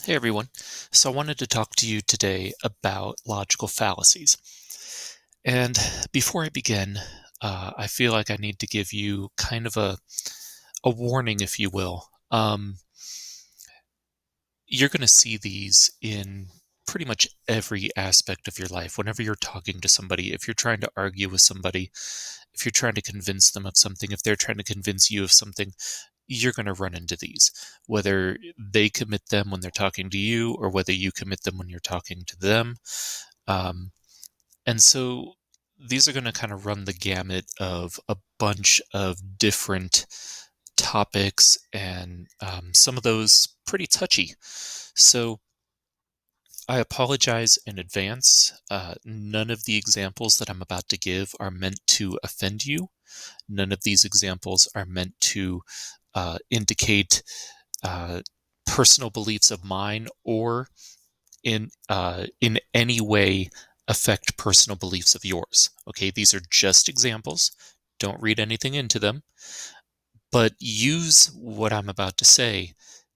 Hey everyone. So I wanted to talk to you today about logical fallacies. And before I begin, I feel like I need to give you kind of a warning, if you will. You're going to see these in pretty much every aspect of your life. Whenever you're talking to somebody, if you're trying to argue with somebody, if you're trying to convince them of something, if they're trying to convince you of something, you're going to run into these, whether they commit them when they're talking to you or whether you commit them when you're talking to them. Um, and so these are going to kind of run the gamut of a bunch of different topics, and some of those pretty touchy. So I apologize in advance. None of the examples that I'm about to give are meant to offend you. None of these examples are meant to indicate uh, personal beliefs of mine or in any way affect personal beliefs of yours. Okay, these are just examples. Don't read anything into them, but use what I'm about to say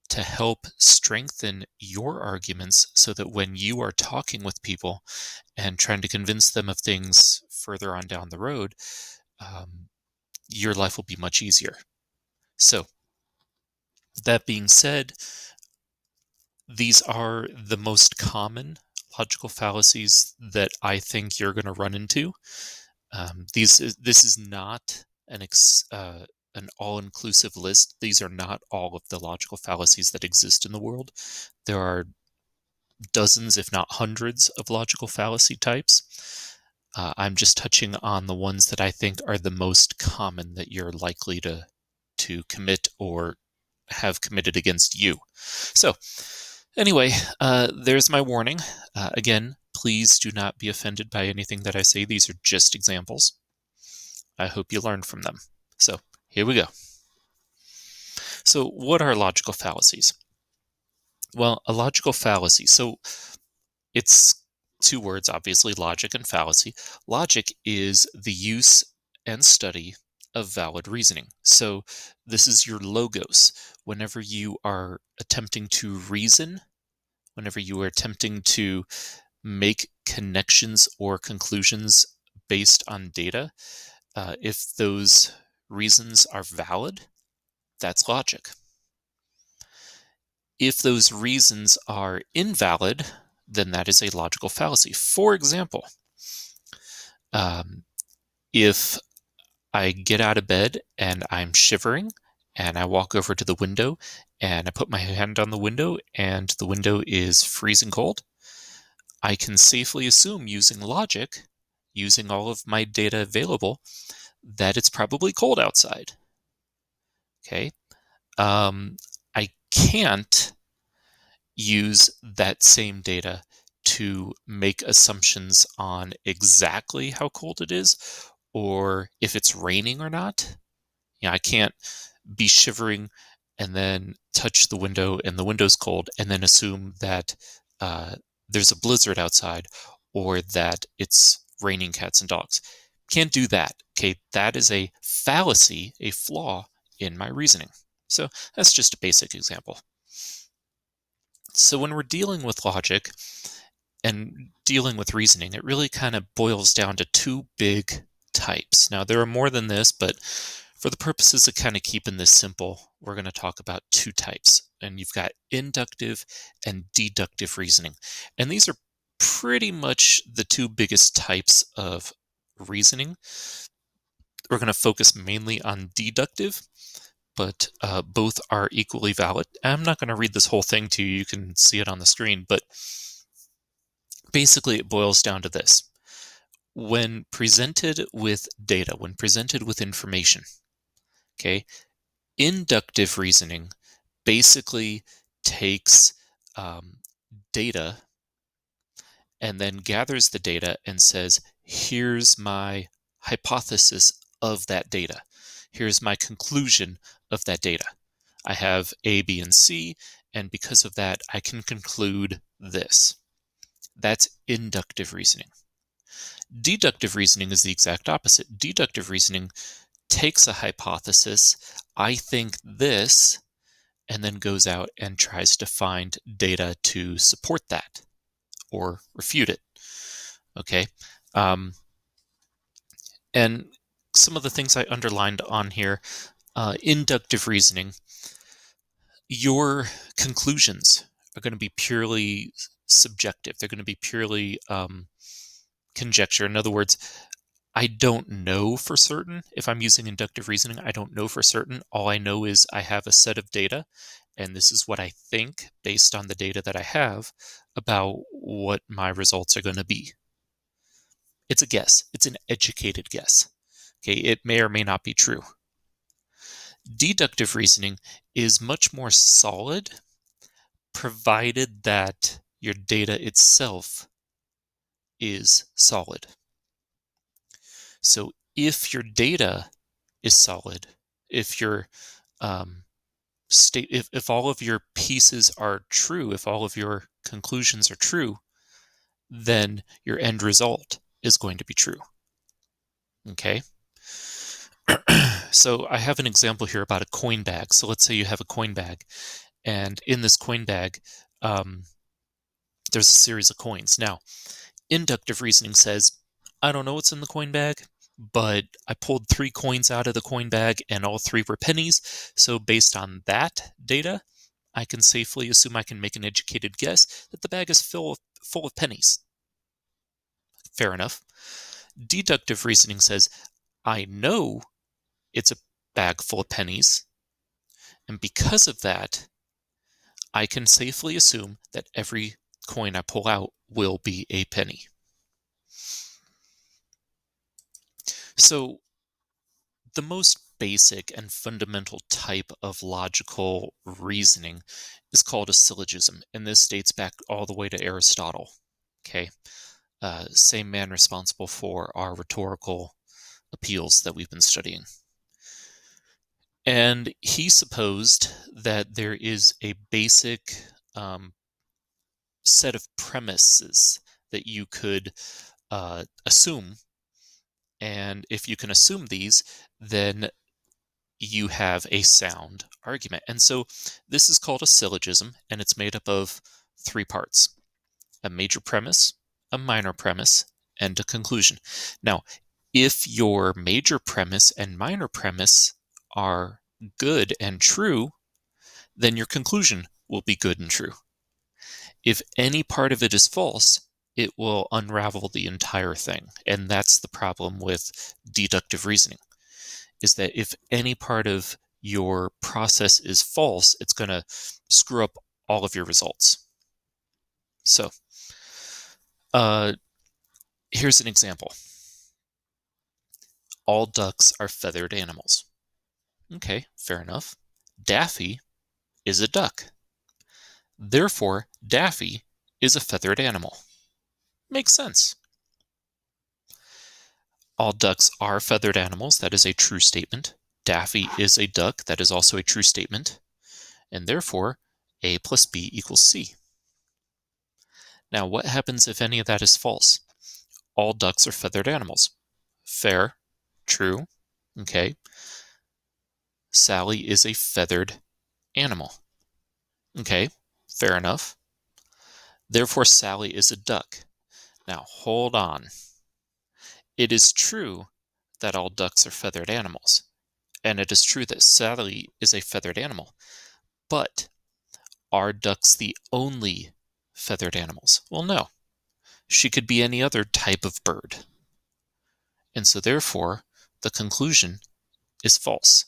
to help strengthen your arguments so that when you are talking with people and trying to convince them of things further on down the road, um, your life will be much easier. So, that being said, these are the most common logical fallacies that I think you're going to run into. This is not an all-inclusive list. These are not all of the logical fallacies that exist in the world. There are dozens, if not hundreds, of logical fallacy types. I'm just touching on the ones that I think are the most common that you're likely to commit or have committed against you. So, anyway, there's my warning. Again, please do not be offended by anything that I say. These are just examples. I hope you learned from them. So, here we go. So, what are logical fallacies? Well, a logical fallacy. So, it's two words, obviously, logic and fallacy. Logic is the use and study of valid reasoning. So, this is your logos. Whenever you are attempting to reason, whenever you are attempting to make connections or conclusions based on data, if those reasons are valid, that's logic. If those reasons are invalid, then that is a logical fallacy. For example, um, if I get out of bed and I'm shivering and I walk over to the window and I put my hand on the window and the window is freezing cold, I can safely assume using logic, using all of my data available, that it's probably cold outside. Okay. I can't use that same data to make assumptions on exactly how cold it is or if it's raining or not. I can't be shivering and then touch the window and the window's cold and then assume that uh, there's a blizzard outside or that it's raining cats and dogs. Can't do that. Okay, that is a fallacy, a flaw in my reasoning. So that's just a basic example. So when we're dealing with logic and dealing with reasoning, it really kind of boils down to two big types. Now, there are more than this, but for the purposes of kind of keeping this simple, we're going to talk about two types. And you've got inductive and deductive reasoning. And these are pretty much the two biggest types of reasoning. We're going to focus mainly on deductive, but both are equally valid. I'm not going to read this whole thing to you. You can see it on the screen, but basically it boils down to this. When presented with data, when presented with information, okay, inductive reasoning basically takes data and then gathers the data and says, here's my hypothesis of that data. Here's my conclusion of that data. I have A, B, and C, and because of that, I can conclude this. That's inductive reasoning. Deductive reasoning is the exact opposite. Deductive reasoning takes a hypothesis, I think this, and then goes out and tries to find data to support that or refute it. Okay. And some of the things I underlined on here, inductive reasoning, your conclusions are going to be purely subjective. They're going to be purely conjecture. In other words, I don't know for certain. If I'm using inductive reasoning, I don't know for certain. All I know is I have a set of data, and this is what I think based on the data that I have about what my results are going to be. It's a guess. It's an educated guess. Okay, it may or may not be true. Deductive reasoning is much more solid, provided that your data itself is solid. So if your data is solid, if your if all of your pieces are true, if all of your conclusions are true, then your end result is going to be true. Okay. So I have an example here about a coin bag. So let's say you have a coin bag, and in this coin bag, there's a series of coins. Now, inductive reasoning says, I don't know what's in the coin bag, but I pulled 3 coins out of the coin bag and all 3 were pennies. So based on that data, I can safely assume I can make an educated guess that the bag is full of pennies. Fair enough. Deductive reasoning says, I know it's a bag full of pennies, and because of that, I can safely assume that every coin I pull out will be a penny. So the most basic and fundamental type of logical reasoning is called a syllogism, and this dates back all the way to Aristotle. Okay, same man responsible for our rhetorical appeals that we've been studying. And he supposed that there is a basic set of premises that you could assume. And if you can assume these, then you have a sound argument. And so this is called a syllogism, and it's made up of 3 parts: a major premise, a minor premise, and a conclusion. Now, if your major premise and minor premise are good and true, then your conclusion will be good and true. If any part of it is false, it will unravel the entire thing. And that's the problem with deductive reasoning, is that if any part of your process is false, it's going to screw up all of your results. So, here's an example. All ducks are feathered animals. Okay, fair enough. Daffy is a duck. Therefore, Daffy is a feathered animal. Makes sense. All ducks are feathered animals. That is a true statement. Daffy is a duck. That is also a true statement. And therefore, A plus B equals C. Now, what happens if any of that is false? All ducks are feathered animals. Fair. True. Okay. Sally is a feathered animal. Okay. Fair enough. Therefore, Sally is a duck. Now, hold on. It is true that all ducks are feathered animals, and it is true that Sally is a feathered animal. But are ducks the only feathered animals? Well, no. She could be any other type of bird. And so therefore, the conclusion is false.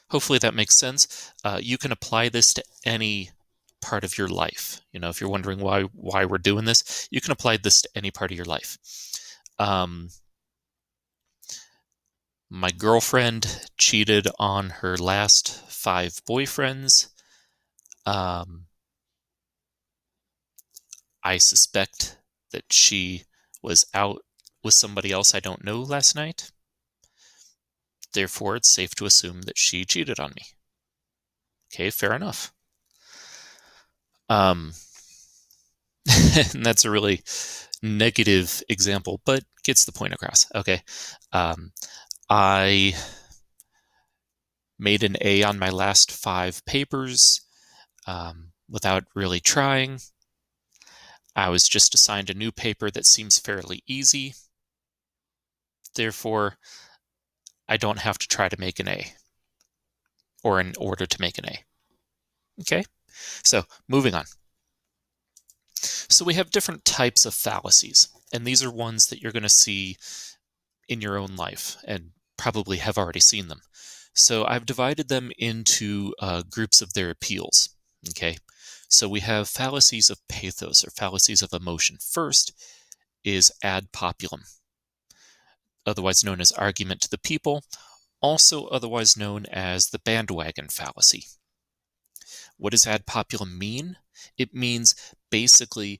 Hopefully that makes sense. You can apply this to any part of your life. If you're wondering why we're doing this, you can apply this to any part of your life. My girlfriend cheated on her last 5 boyfriends. I suspect that she was out with somebody else I don't know last night. Therefore, it's safe to assume that she cheated on me. Okay, fair enough. And that's a really negative example, but gets the point across. Okay. I made an A on my last 5 papers without really trying. I was just assigned a new paper that seems fairly easy. Therefore, I don't have to try to make an A, or in order to make an A. Okay, so moving on. So we have different types of fallacies, and these are ones that you're going to see in your own life and probably have already seen them. So I've divided them into groups of their appeals. Okay, so we have fallacies of pathos, or fallacies of emotion. First is adpopulum, otherwise known as argument to the people, also otherwise known as the bandwagon fallacy. What does adpopulum mean? It means basically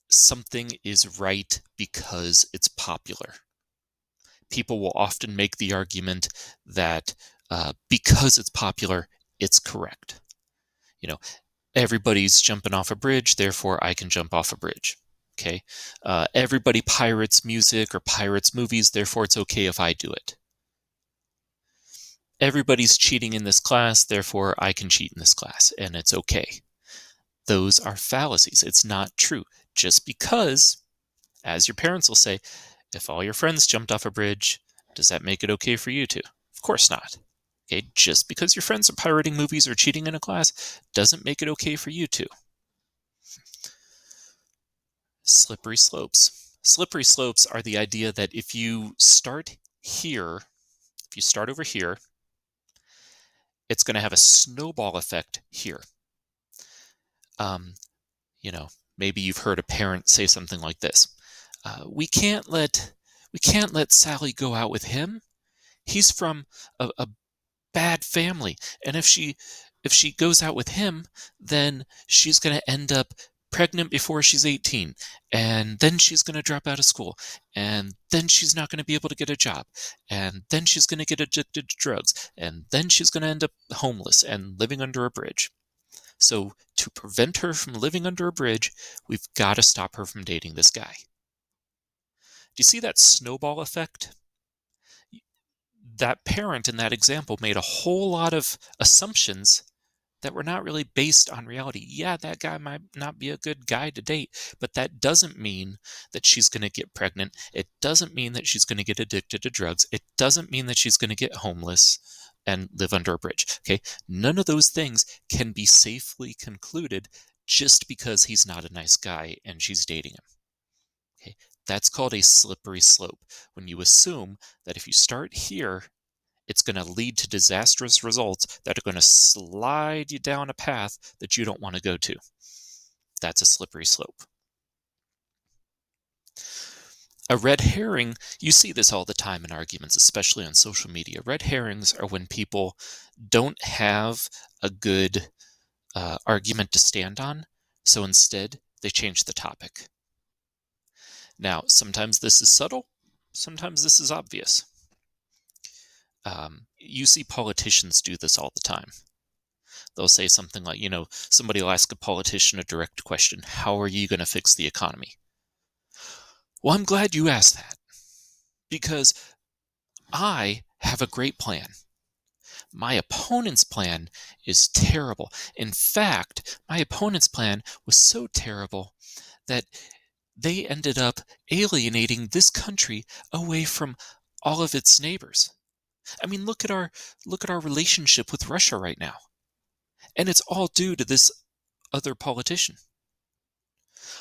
something is right because it's popular. People will often make the argument that because it's popular, it's correct. You know, everybody's jumping off a bridge, therefore I can jump off a bridge. Okay, everybody pirates music or pirates movies, therefore it's okay if I do it. Everybody's cheating in this class, therefore I can cheat in this class, and it's okay. Those are fallacies. It's not true. Just because, as your parents will say, if all your friends jumped off a bridge, does that make it okay for you to? Of course not. Okay, just because your friends are pirating movies or cheating in a class doesn't make it okay for you to. Slippery slopes. Slippery slopes are the idea that if you start here, if you start over here, it's going to have a snowball effect here. Maybe you've heard a parent say something like this: "We can't let Sally go out with him. He's from a bad family, and if she goes out with him, then she's going to end up pregnant before she's 18, and then she's going to drop out of school, and then she's not going to be able to get a job, and then she's going to get addicted to drugs, and then she's going to end up homeless and living under a bridge. So to prevent her from living under a bridge, we've got to stop her from dating this guy." Do you see that snowball effect? That parent in that example made a whole lot of assumptions that were not really based on reality. Yeah, that guy might not be a good guy to date, but that doesn't mean that she's going to get pregnant. It doesn't mean that she's going to get addicted to drugs. It doesn't mean that she's going to get homeless and live under a bridge. Okay, none of those things can be safely concluded just because he's not a nice guy and she's dating him. Okay, that's called a slippery slope. When you assume that if you start here, it's going to lead to disastrous results that are going to slide you down a path that you don't want to go to. That's a slippery slope. A red herring, you see this all the time in arguments, especially on social media. Red herrings are when people don't have a good argument to stand on, so instead they change the topic. Now, sometimes this is subtle, sometimes this is obvious. You see politicians do this all the time. They'll say something like, somebody will ask a politician a direct question: how are you going to fix the economy? Well, I'm glad you asked that, because I have a great plan. My opponent's plan is terrible. In fact, my opponent's plan was so terrible that they ended up alienating this country away from all of its neighbors. I mean, look at our relationship with Russia right now. And it's all due to this other politician.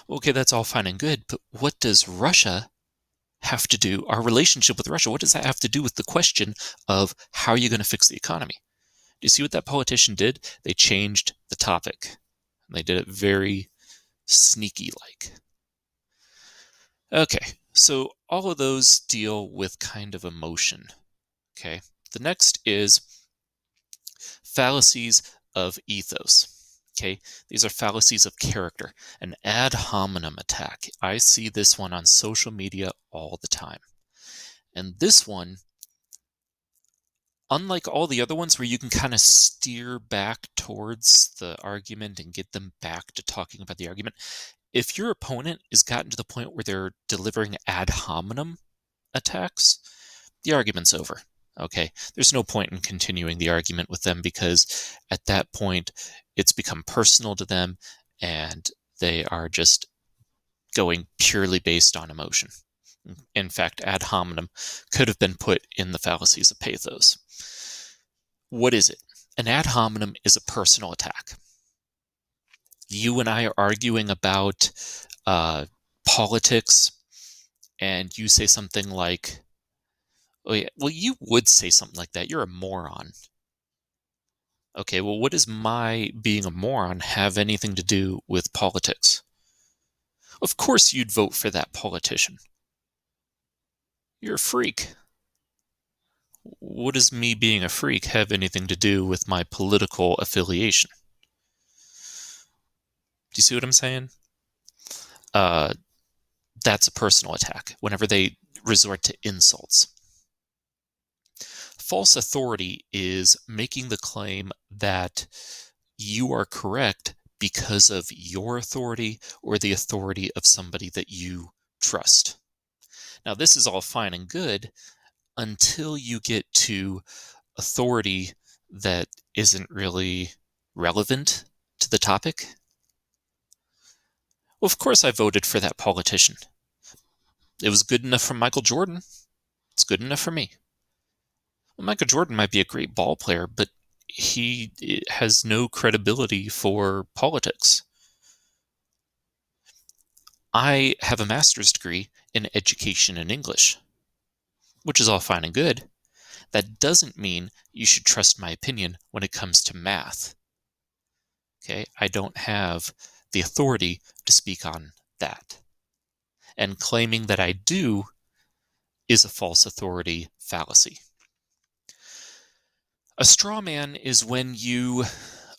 Okay, that's all fine and good, but what does Russia have to do, our relationship with Russia, what does that have to do with the question of how are you going to fix the economy? Do you see what that politician did? They changed the topic. They did it very sneaky-like. Okay, so all of those deal with kind of emotion. Okay, the next is fallacies of ethos. Okay, these are fallacies of character. An ad hominem attack. I see this one on social media all the time. And this one, unlike all the other ones where you can kind of steer back towards the argument and get them back to talking about the argument, if your opponent has gotten to the point where they're delivering ad hominem attacks, the argument's over. Okay, there's no point in continuing the argument with them because at that point it's become personal to them and they are just going purely based on emotion. In fact, ad hominem could have been put in the fallacies of pathos. What is it? An ad hominem is a personal attack. You and I are arguing about politics, and you say something like, "Oh yeah, well, you would say something like that. You're a moron." Okay, well, what does my being a moron have anything to do with politics? Of course you'd vote for that politician. You're a freak. What does me being a freak have anything to do with my political affiliation? Do you see what I'm saying? Uh, that's a personal attack whenever they resort to insults. False authority is making the claim that you are correct because of your authority or the authority of somebody that you trust. Now, this is all fine and good until you get to authority that isn't really relevant to the topic. Well, of course I voted for that politician. It was good enough for Michael Jordan. It's good enough for me. Well, Michael Jordan might be a great ball player, but he has no credibility for politics. I have a master's degree in education and English, which is all fine and good. That doesn't mean you should trust my opinion when it comes to math. Okay, I don't have the authority to speak on that. And claiming that I do is a false authority fallacy. A straw man is when you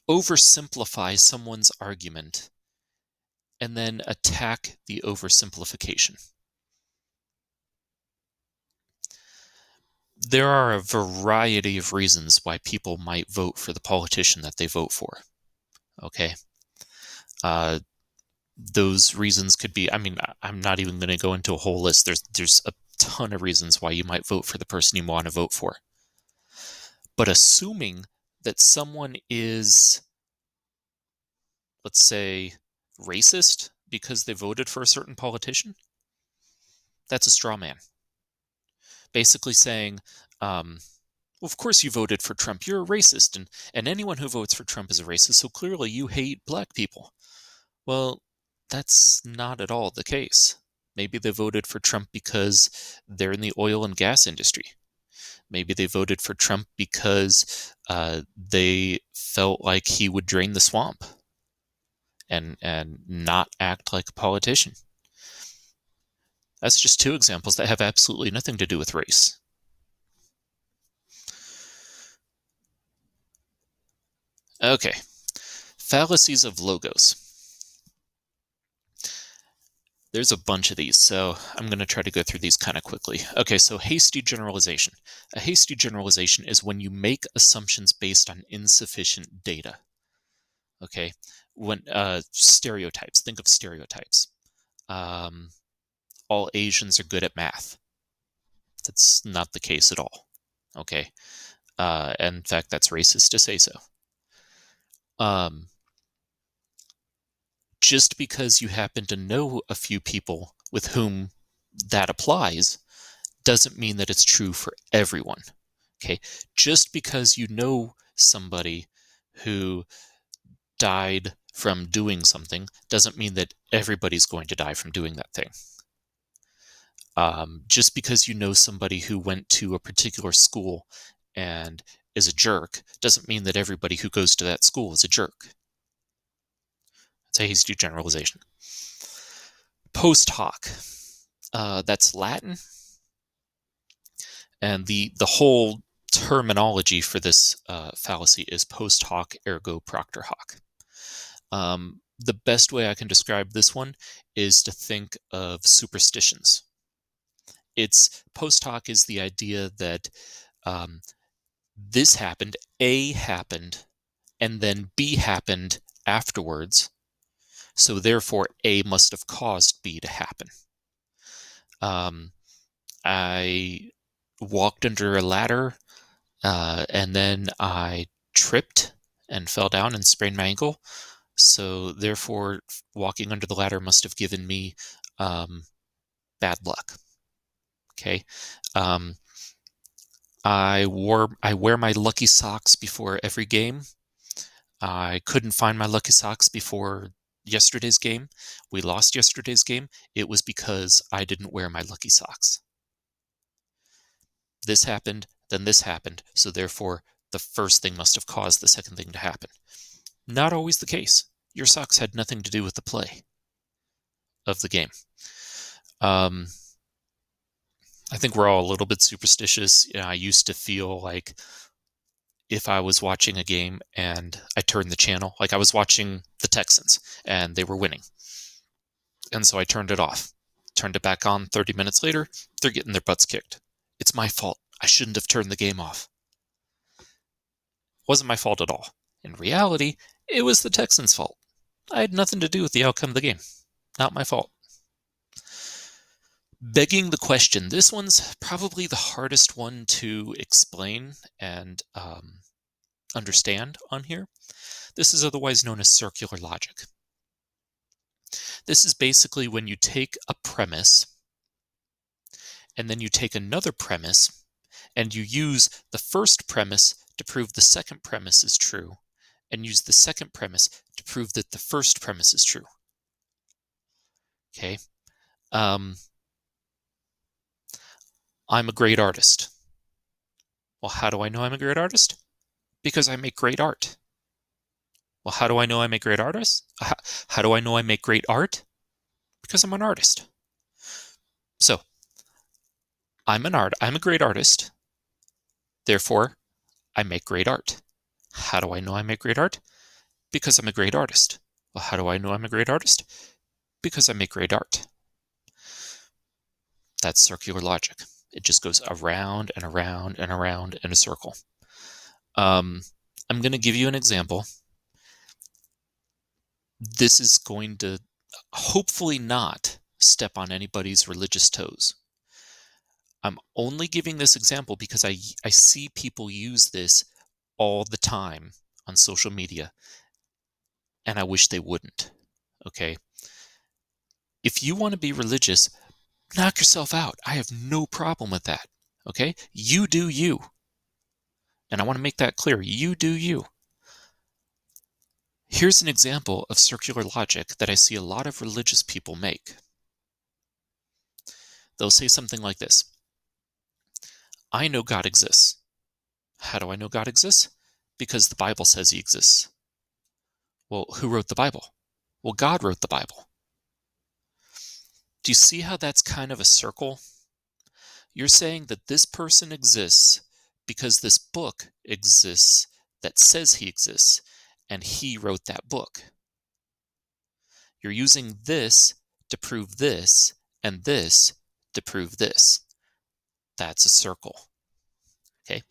oversimplify someone's argument and then attack the oversimplification. There are a variety of reasons why people might vote for the politician that they vote for. Okay. Those reasons could be, I'm not even going to go into a whole list. There's a ton of reasons why you might vote for the person you want to vote for. But assuming that someone is, let's say, racist because they voted for a certain politician, that's a straw man. Basically saying, well, of course you voted for Trump. You're a racist, and anyone who votes for Trump is a racist, so clearly you hate black people. Well, that's not at all the case. Maybe they voted for Trump because they're in the oil and gas industry. Maybe they voted for Trump because they felt like he would drain the swamp and not act like a politician. That's just two examples that have absolutely nothing to do with race. Okay, fallacies of logos. There's a bunch of these, so I'm going to try to go through these kind of quickly. Okay, so hasty generalization. A hasty generalization is when you make assumptions based on insufficient data. Okay, when stereotypes, think of stereotypes. All Asians are good at math. That's not the case at all. Okay, and in fact, that's racist to say so. Just because you happen to know a few people with whom that applies doesn't mean that it's true for everyone. Okay, just because you know somebody who died from doing something doesn't mean that everybody's going to die from doing that thing. Just because you know somebody who went to a particular school and is a jerk doesn't mean that everybody who goes to that school is a jerk. It's a hasty generalization. Post hoc. That's Latin. And the whole terminology for this fallacy is post hoc ergo propter hoc. The best way I can describe this one is to think of superstitions. It's post hoc is the idea that this happened, A happened, and then B happened afterwards. So therefore, A must have caused B to happen. I walked under a ladder And then I tripped and fell down and sprained my ankle. So therefore, walking under the ladder must have given me bad luck. Okay. Um, I wear my lucky socks before every game. I couldn't find my lucky socks before yesterday's game. We lost yesterday's game. It was because I didn't wear my lucky socks. This happened, then this happened. So therefore, the first thing must have caused the second thing to happen. Not always the case. Your socks had nothing to do with the play of the game. I think we're all a little bit superstitious. I used to feel like if I was watching a game and I turned the channel, like I was watching the Texans and they were winning. And so I turned it off, turned it back on 30 minutes later, they're getting their butts kicked. It's my fault. I shouldn't have turned the game off. It wasn't my fault at all. In reality, it was the Texans' fault. I had nothing to do with the outcome of the game. Not my fault. Begging the question, this one's probably the hardest one to explain and understand on here. This is otherwise known as circular logic. This is basically when you take a premise and then you take another premise and you use the first premise to prove the second premise is true and use the second premise to prove that the first premise is true. Okay. I'm a great artist. Well, how do I know I'm a great artist? Because I make great art. Well, how do I know I make great artists? How do I know I make great art? Because I'm an artist. So, I'm a great artist. Therefore, I make great art. How do I know I make great art? Because I'm a great artist. Well, how do I know I'm a great artist? Because I make great art. That's circular logic. It just goes around and around and around in a circle. I'm going to give you an example. This is going to hopefully not step on anybody's religious toes. I'm only giving this example because I see people use this all the time on social media, and I wish they wouldn't. Okay? If you want to be religious, knock yourself out. I have no problem with that. Okay? You do you. And I want to make that clear. You do you. Here's an example of circular logic that I see a lot of religious people make. They'll say something like this: I know God exists. How do I know God exists? Because the Bible says he exists. Well, who wrote the Bible? Well, God wrote the Bible. Do you see how that's kind of a circle? You're saying that this person exists because this book exists that says he exists, and he wrote that book. You're using this to prove this, and this to prove this. That's a circle. Okay?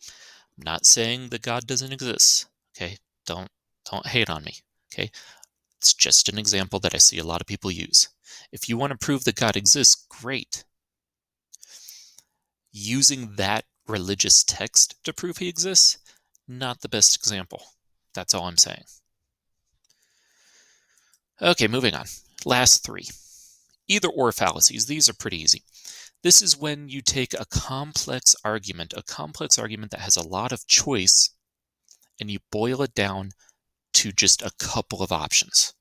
I'm not saying that God doesn't exist. Okay? Don't hate on me. Okay? It's just an example that I see a lot of people use. If you want to prove that God exists, great. Using that religious text to prove he exists, not the best example. That's all I'm saying. Okay, moving on. Last three. Either or fallacies. These are pretty easy. This is when you take a complex argument that has a lot of choice, and you boil it down to just a couple of options.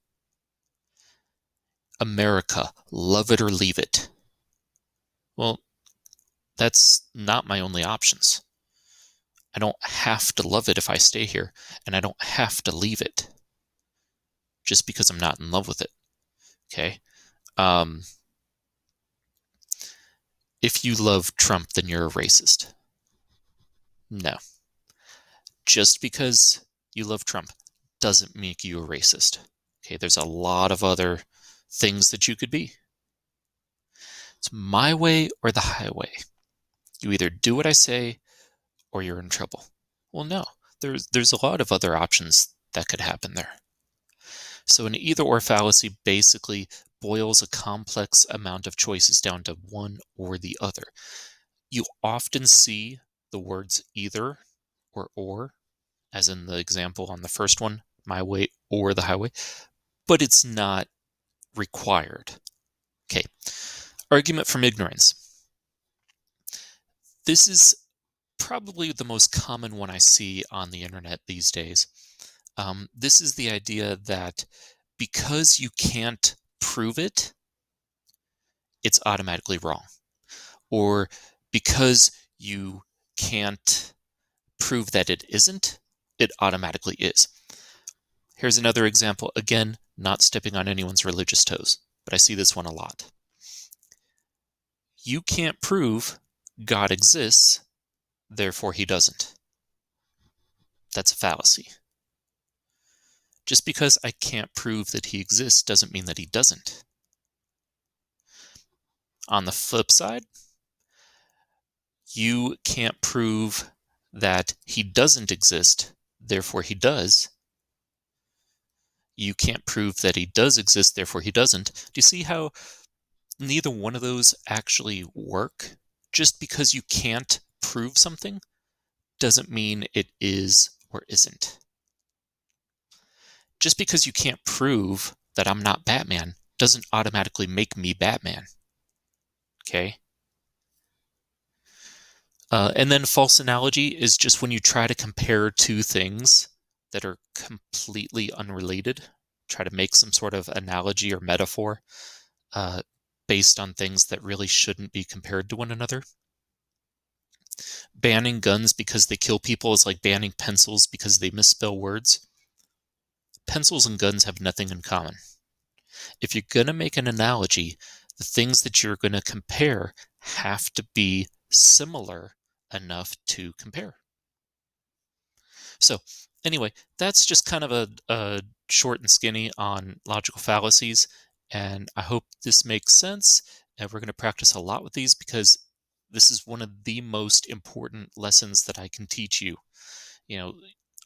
America, love it or leave it. Well, that's not my only options. I don't have to love it if I stay here, and I don't have to leave it just because I'm not in love with it. Okay? If you love Trump, then you're a racist. No. Just because you love Trump doesn't make you a racist. Okay, there's a lot of other things that you could be. It's my way or the highway. You either do what I say or you're in trouble. Well, no. There's a lot of other options that could happen there. So an either or fallacy basically boils a complex amount of choices down to one or the other. You often see the words either or, as in the example on the first one, my way or the highway, but it's not required. Okay. Argument from ignorance. This is probably the most common one I see on the internet these days. This is the idea that because you can't prove it, it's automatically wrong. Or because you can't prove that it isn't, it automatically is. Here's another example. Again, not stepping on anyone's religious toes, but I see this one a lot. You can't prove God exists, therefore he doesn't. That's a fallacy. Just because I can't prove that he exists doesn't mean that he doesn't. On the flip side, you can't prove that he doesn't exist, therefore he does. You can't prove that he does exist, therefore he doesn't. Do you see how neither one of those actually work? Just because you can't prove something doesn't mean it is or isn't. Just because you can't prove that I'm not Batman doesn't automatically make me Batman. Okay? And then false analogy is just when you try to compare two things that are completely unrelated, try to make some sort of analogy or metaphor based on things that really shouldn't be compared to one another. Banning guns because they kill people is like banning pencils because they misspell words. Pencils and guns have nothing in common. If you're going to make an analogy, the things that you're going to compare have to be similar enough to compare. So anyway, that's just kind of a short and skinny on logical fallacies, and I hope this makes sense, and we're going to practice a lot with these because this is one of the most important lessons that I can teach you.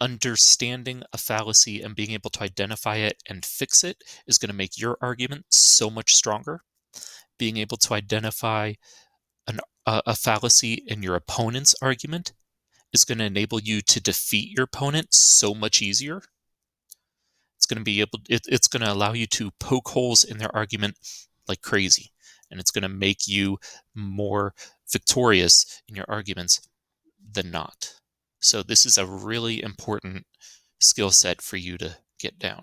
Understanding a fallacy and being able to identify it and fix it is going to make your argument so much stronger. Being able to identify a fallacy in your opponent's argument is going to enable you to defeat your opponent so much easier. It's going to allow you to poke holes in their argument like crazy, and it's going to make you more victorious in your arguments than not. So this is a really important skill set for you to get down.